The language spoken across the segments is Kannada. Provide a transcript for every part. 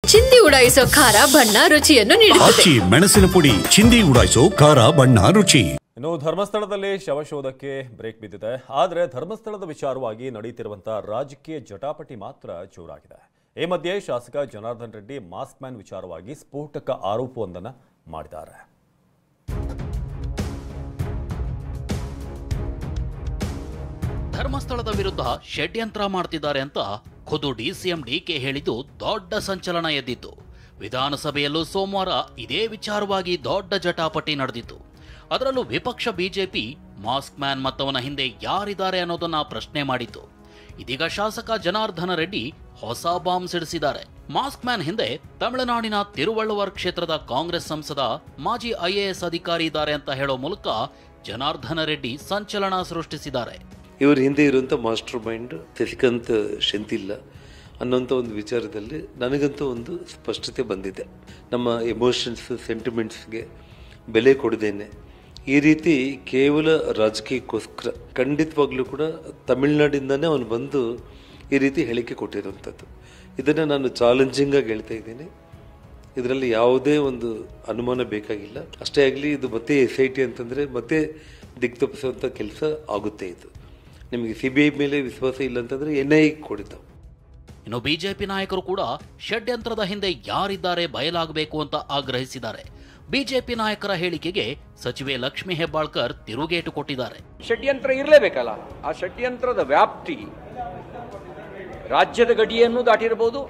ಚಿಂದಿ ಉಡಾಯಿಸೋ ಖಾರ ಬಣ್ಣ ರುಚಿಯನ್ನು ನೀಡುತ್ತದೆ. ಮೆಣಸಿನ ಪುಡಿ ಚಿಂದಿ ಉಡಾಯಿಸೋ ಖಾರ ಬಣ್ಣ ರುಚಿ. ಇನ್ನು ಧರ್ಮಸ್ಥಳದಲ್ಲಿ ಶವಶೋಧಕ್ಕೆ ಬ್ರೇಕ್ ಬಿದ್ದಿದೆ. ಆದರೆ ಧರ್ಮಸ್ಥಳದ ವಿಚಾರವಾಗಿ ನಡೆಯುತ್ತಿರುವಂತಹ ರಾಜಕೀಯ ಜಟಾಪಟಿ ಮಾತ್ರ ಜೋರಾಗಿದೆ. ಈ ಮಧ್ಯೆ ಶಾಸಕ ಜನಾರ್ದನ್ ರೆಡ್ಡಿ ಮಾಸ್ಕ್ ಮ್ಯಾನ್ ವಿಚಾರವಾಗಿ ಸ್ಫೋಟಕ ಆರೋಪವೊಂದನ್ನು ಮಾಡಿದ್ದಾರೆ. ಧರ್ಮಸ್ಥಳದ ವಿರುದ್ಧ ಷಡ್ಯಂತ್ರ ಮಾಡ್ತಿದ್ದಾರೆ ಅಂತ ಖುದ್ದು ಡಿಸಿಎಂ ಡಿಕೆ ಹೇಳಿದ್ದು ದೊಡ್ಡ ಸಂಚಲನ ಎದ್ದಿತ್ತು. ವಿಧಾನಸಭೆಯಲ್ಲೂ ಸೋಮವಾರ ಇದೇ ವಿಚಾರವಾಗಿ ದೊಡ್ಡ ಜಟಾಪಟಿ ನಡೆದಿತ್ತು. ಅದರಲ್ಲೂ ವಿಪಕ್ಷ ಬಿಜೆಪಿ ಮಾಸ್ಕ್ ಮ್ಯಾನ್ ಮತ್ತವನ ಹಿಂದೆ ಯಾರಿದ್ದಾರೆ ಅನ್ನೋದನ್ನ ಪ್ರಶ್ನೆ ಮಾಡಿತ್ತು. ಇದೀಗ ಶಾಸಕ ಜನಾರ್ದನ ರೆಡ್ಡಿ ಹೊಸ ಬಾಂಬ್ ಸಿಡಿಸಿದ್ದಾರೆ. ಮಾಸ್ಕ್ ಮ್ಯಾನ್ ಹಿಂದೆ ತಮಿಳುನಾಡಿನ ತಿರುವಳ್ಳುವರ್ ಕ್ಷೇತ್ರದ ಕಾಂಗ್ರೆಸ್ ಸಂಸದ ಮಾಜಿ IAS ಅಧಿಕಾರಿ ಇದ್ದಾರೆ ಅಂತ ಹೇಳೋ ಮೂಲಕ ಜನಾರ್ದನ ರೆಡ್ಡಿ ಸಂಚಲನ ಸೃಷ್ಟಿಸಿದ್ದಾರೆ. ಇವ್ರ ಹಿಂದೆ ಇರುವಂಥ ಮಾಸ್ಟರ್ ಮೈಂಡ್ ಶಶಿಕಾಂತ್ ಶೆಂತಿಲ್ಲ ಅನ್ನೋಂಥ ಒಂದು ವಿಚಾರದಲ್ಲಿ ನನಗಂತೂ ಒಂದು ಸ್ಪಷ್ಟತೆ ಬಂದಿದೆ. ನಮ್ಮ ಎಮೋಷನ್ಸ್ ಸೆಂಟಿಮೆಂಟ್ಸ್ಗೆ ಬೆಲೆ ಕೊಡದೇನೆ ಈ ರೀತಿ ಕೇವಲ ರಾಜಕೀಯಕ್ಕೋಸ್ಕರ ಖಂಡಿತವಾಗ್ಲೂ ಕೂಡ ತಮಿಳ್ನಾಡಿಂದನೇ ಅವನು ಬಂದು ಈ ರೀತಿ ಹೇಳಿಕೆ ಕೊಟ್ಟಿರುವಂಥದ್ದು. ಇದನ್ನು ನಾನು ಚಾಲೆಂಜಿಂಗಾಗಿ ಹೇಳ್ತಾ ಇದ್ದೀನಿ. ಇದರಲ್ಲಿ ಯಾವುದೇ ಒಂದು ಅನುಮಾನ ಬೇಕಾಗಿಲ್ಲ. ಅಷ್ಟೇ ಆಗಲಿ, ಇದು ಮತ್ತೆ SIT ಅಂತಂದರೆ ಮತ್ತೆ ದಿಕ್ತಪ್ಪಿಸುವಂಥ ಕೆಲಸ ಆಗುತ್ತೆ. ಇದು ನಿಮಗೆ CBI ಮೇಲೆ ವಿಶ್ವಾಸ ಇಲ್ಲ ಅಂತಂದರೆ NIA ಕೊಡಿದ್ದಾವೆ. ಇನ್ನು ಬಿಜೆಪಿ ನಾಯಕರು ಕೂಡ ಷಡ್ಯಂತ್ರದ ಹಿಂದೆ ಯಾರಿದ್ದಾರೆ ಬಯಲಾಗಬೇಕು ಅಂತ ಆಗ್ರಹಿಸಿದ್ದಾರೆ. ಬಿಜೆಪಿ ನಾಯಕರ ಹೇಳಿಕೆಗೆ ಸಚಿವೆ ಲಕ್ಷ್ಮೀ ಹೆಬ್ಬಾಳ್ಕರ್ ತಿರುಗೇಟು ಕೊಟ್ಟಿದ್ದಾರೆ. ಷಡ್ಯಂತ್ರ ಇರಲೇಬೇಕಲ್ಲ. ಆ ಷಡ್ಯಂತ್ರದ ವ್ಯಾಪ್ತಿ ರಾಜ್ಯದ ಗಡಿಯನ್ನು ದಾಟಿರಬಹುದು,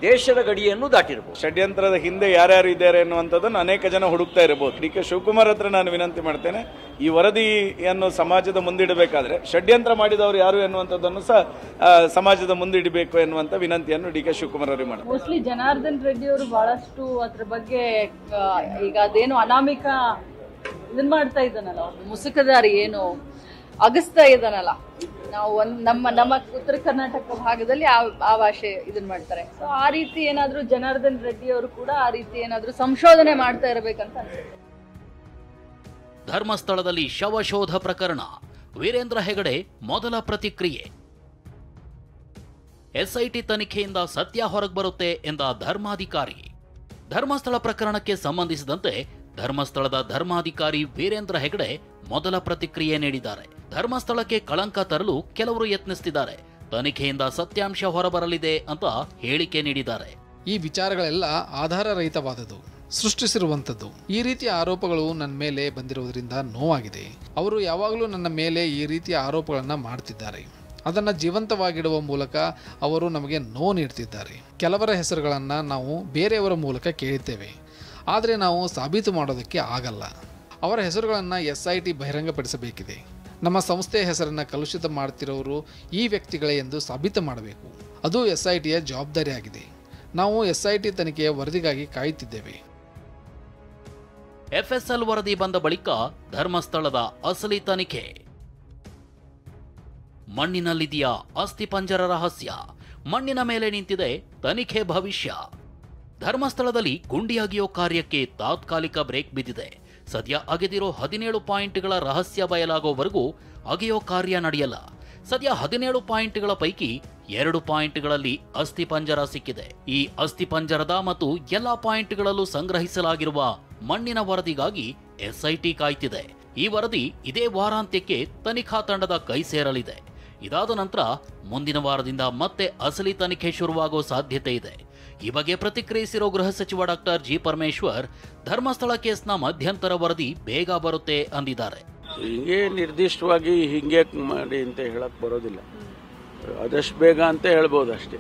ದೇಶದ ಗಡಿಯನ್ನು ದಾಟಿರಬಹುದು. ಷಡ್ಯಂತ್ರದ ಹಿಂದೆ ಯಾರ್ಯಾರು ಇದ್ದಾರೆ ಅನ್ನುವಂಥದ್ದನ್ನು ಅನೇಕ ಜನ ಹುಡುಕ್ತಾ ಇರಬಹುದು. DK ಶಿವಕುಮಾರ್ ಹತ್ರ ನಾನು ವಿನಂತಿ ಮಾಡ್ತೇನೆ, ಈ ವರದಿಯನ್ನು ಸಮಾಜದ ಮುಂದಿಡಬೇಕಾದ್ರೆ ಷಡ್ಯಂತ್ರ ಮಾಡಿದವರು ಯಾರು ಎನ್ನುವಂಥದ್ದನ್ನು ಸಹ ಸಮಾಜದ ಮುಂದಿಡಬೇಕು ಎನ್ನುವಂಥ ವಿನಂತಿಯನ್ನು DK ಶಿವಕುಮಾರ್ ಅವರಿಗೆ ಮಾಡ್ತಾರೆ. ಮೋಸ್ಟ್ಲಿ ಜನಾರ್ದನ್ ರೆಡ್ಡಿ ಅವರು ಬಹಳಷ್ಟು ಅದ್ರ ಬಗ್ಗೆ ಈಗ ಅದೇನು ಅನಾಮಿಕ ಇದನ್ ಮಾಡ್ತಾ ಇದ್ದಾನಲ್ಲ, ಮುಸುಕದಾರಿ ಏನು ಅಗಸ್ತಾ ಇದ್ದಾನಲ್ಲ, ನಾವು ನಮ್ಮ ಉತ್ತರ ಕರ್ನಾಟಕ ಭಾಗದಲ್ಲಿ ಆ ಭಾಷೆ ಇದನ್ ಮಾಡ್ತಾರೆ. ಸೊ ಆ ರೀತಿ ಏನಾದ್ರೂ ಜನಾರ್ದನ್ ರೆಡ್ಡಿ ಅವರು ಕೂಡ ಆ ರೀತಿ ಏನಾದ್ರೂ ಸಂಶೋಧನೆ ಮಾಡ್ತಾ ಇರಬೇಕಂತ ಅನ್ಸುತ್ತೆ. ಧರ್ಮಸ್ಥಳದಲ್ಲಿ ಶವಶೋಧ ಪ್ರಕರಣ, ವೀರೇಂದ್ರ ಹೆಗಡೆ ಮೊದಲ ಪ್ರತಿಕ್ರಿಯೆ. SIT ತನಿಖೆಯಿಂದ ಸತ್ಯ ಹೊರಗೆ ಬರುತ್ತೆ ಎಂದ ಧರ್ಮಾಧಿಕಾರಿ. ಧರ್ಮಸ್ಥಳ ಪ್ರಕರಣಕ್ಕೆ ಸಂಬಂಧಿಸಿದಂತೆ ಧರ್ಮಸ್ಥಳದ ಧರ್ಮಾಧಿಕಾರಿ ವೀರೇಂದ್ರ ಹೆಗಡೆ ಮೊದಲ ಪ್ರತಿಕ್ರಿಯೆ ನೀಡಿದ್ದಾರೆ. ಧರ್ಮಸ್ಥಳಕ್ಕೆ ಕಳಂಕ ತರಲು ಕೆಲವರು ಯತ್ನಿಸುತ್ತಿದ್ದಾರೆ, ತನಿಖೆಯಿಂದ ಸತ್ಯಾಂಶ ಹೊರಬರಲಿದೆ ಅಂತ ಹೇಳಿಕೆ ನೀಡಿದ್ದಾರೆ. ಈ ವಿಚಾರಗಳೆಲ್ಲ ಆಧಾರ ರಹಿತವಾದದ್ದು, ಸೃಷ್ಟಿಸಿರುವಂಥದ್ದು. ಈ ರೀತಿಯ ಆರೋಪಗಳು ನನ್ನ ಮೇಲೆ ಬಂದಿರುವುದರಿಂದ ನೋವಾಗಿದೆ. ಅವರು ಯಾವಾಗಲೂ ನನ್ನ ಮೇಲೆ ಈ ರೀತಿಯ ಆರೋಪಗಳನ್ನು ಮಾಡ್ತಿದ್ದಾರೆ. ಅದನ್ನು ಜೀವಂತವಾಗಿಡುವ ಮೂಲಕ ಅವರು ನಮಗೆ ನೋವು ನೀಡ್ತಿದ್ದಾರೆ. ಕೆಲವರ ಹೆಸರುಗಳನ್ನು ನಾವು ಬೇರೆಯವರ ಮೂಲಕ ಕೇಳಿದ್ದೇವೆ, ಆದರೆ ನಾವು ಸಾಬೀತು ಮಾಡೋದಕ್ಕೆ ಆಗಲ್ಲ. ಅವರ ಹೆಸರುಗಳನ್ನು SIT ಬಹಿರಂಗಪಡಿಸಬೇಕಿದೆ. ನಮ್ಮ ಸಂಸ್ಥೆಯ ಹೆಸರನ್ನು ಕಲುಷಿತ ಮಾಡ್ತಿರೋರು ಈ ವ್ಯಕ್ತಿಗಳೇ ಎಂದು ಸಾಬೀತು ಮಾಡಬೇಕು. ಅದು SITಯ ಜವಾಬ್ದಾರಿಯಾಗಿದೆ. ನಾವು SIT ತನಿಖೆಯ ವರದಿಗಾಗಿ ಕಾಯುತ್ತಿದ್ದೇವೆ. FSL ವರದಿ ಬಂದ ಬಳಿಕ ಧರ್ಮಸ್ಥಳದ ಅಸಲಿ ತನಿಖೆ. ಮಣ್ಣಿನಲ್ಲಿದೆಯಾ ಅಸ್ಥಿಪಂಜರ ರಹಸ್ಯ? ಮಣ್ಣಿನ ಮೇಲೆ ನಿಂತಿದೆ ತನಿಖೆ ಭವಿಷ್ಯ. ಧರ್ಮಸ್ಥಳದಲ್ಲಿ ಗುಂಡಿ ಅಗೆಯೋ ಕಾರ್ಯಕ್ಕೆ ತಾತ್ಕಾಲಿಕ ಬ್ರೇಕ್ ಬಿದ್ದಿದೆ. ಸದ್ಯ ಅಗೆದಿರೋ 17 ಪಾಯಿಂಟ್ಗಳ ರಹಸ್ಯ ಬಯಲಾಗೋವರೆಗೂ ಅಗೆಯೋ ಕಾರ್ಯ ನಡೆಯಲ್ಲ. ಸದ್ಯ 17 ಪಾಯಿಂಟ್ಗಳ ಪೈಕಿ 2 ಪಾಯಿಂಟ್ಗಳಲ್ಲಿ ಅಸ್ಥಿಪಂಜರ ಸಿಕ್ಕಿದೆ. ಈ ಅಸ್ಥಿಪಂಜರದ ಮತ್ತು ಎಲ್ಲಾ ಪಾಯಿಂಟ್ಗಳಲ್ಲೂ ಸಂಗ್ರಹಿಸಲಾಗಿರುವ ಮಣ್ಣಿನ ವರದಿಗಾಗಿ SIT ಕಾಯ್ತಿದೆ. ಈ ವರದಿ ಇದೇ ವಾರಾಂತ್ಯಕ್ಕೆ ತನಿಖಾ ತಂಡದ ಕೈ ಸೇರಲಿದೆ. ಇದಾದ ನಂತರ ಮುಂದಿನ ವಾರದಿಂದ ಮತ್ತೆ ಅಸಲಿ ತನಿಖೆ ಶುರುವಾಗೋ ಸಾಧ್ಯತೆ ಇದೆ. ಈ ಬಗ್ಗೆ ಪ್ರತಿಕ್ರಿಯಿಸಿರೋ ಗೃಹ ಸಚಿವ ಡಾಕ್ಟರ್ G. ಪರಮೇಶ್ವರ್, ಧರ್ಮಸ್ಥಳ ಕೇಸ್ನ ಮಧ್ಯಂತರ ವರದಿ ಬೇಗ ಬರುತ್ತೆ ಅಂದಿದ್ದಾರೆ. ಹಿಂಗೆ ನಿರ್ದಿಷ್ಟವಾಗಿ ಹಿಂಗೆ ಮಾಡಿ ಅಂತ ಹೇಳಕ್ ಬರೋದಿಲ್ಲ, ಆದಷ್ಟು ಬೇಗ ಅಂತ ಹೇಳ್ಬೋದು ಅಷ್ಟೇ.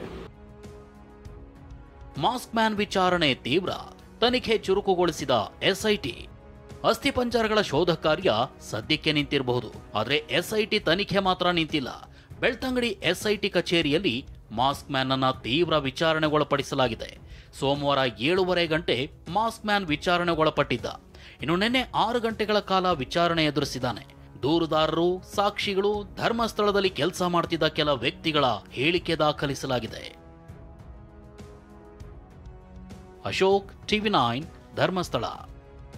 ಮಾಸ್ಕ್ ಮ್ಯಾನ್ ವಿಚಾರಣೆ ತೀವ್ರ, ತನಿಖೆ ಚುರುಕುಗೊಳಿಸಿದ SIT. ಅಸ್ಥಿಪಂಜರಗಳ ಶೋಧ ಕಾರ್ಯ ಸದ್ಯಕ್ಕೆ ನಿಂತಿರಬಹುದು, ಆದರೆ SIT ತನಿಖೆ ಮಾತ್ರ ನಿಂತಿಲ್ಲ. ಬೆಳ್ತಂಗಡಿ SIT ಕಚೇರಿಯಲ್ಲಿ ಮಾಸ್ಕ್ ಮ್ಯಾನ್ ಅನ್ನ ತೀವ್ರ ವಿಚಾರಣೆಗೊಳಪಡಿಸಲಾಗಿದೆ. ಸೋಮವಾರ 7.5 ಗಂಟೆ ಮಾಸ್ಕ್ ಮ್ಯಾನ್ ವಿಚಾರಣೆಗೊಳಪಟ್ಟಿದ್ದ. ಇನ್ನು ನಿನ್ನೆ 6 ಗಂಟೆಗಳ ಕಾಲ ವಿಚಾರಣೆ ಎದುರಿಸಿದ್ದಾನೆ. ದೂರುದಾರರು, ಸಾಕ್ಷಿಗಳು, ಧರ್ಮಸ್ಥಳದಲ್ಲಿ ಕೆಲಸ ಮಾಡ್ತಿದ್ದ ಕೆಲ ವ್ಯಕ್ತಿಗಳ ಹೇಳಿಕೆ ದಾಖಲಿಸಲಾಗಿದೆ. ಅಶೋಕ್, TV9, ಧರ್ಮಸ್ಥಳ.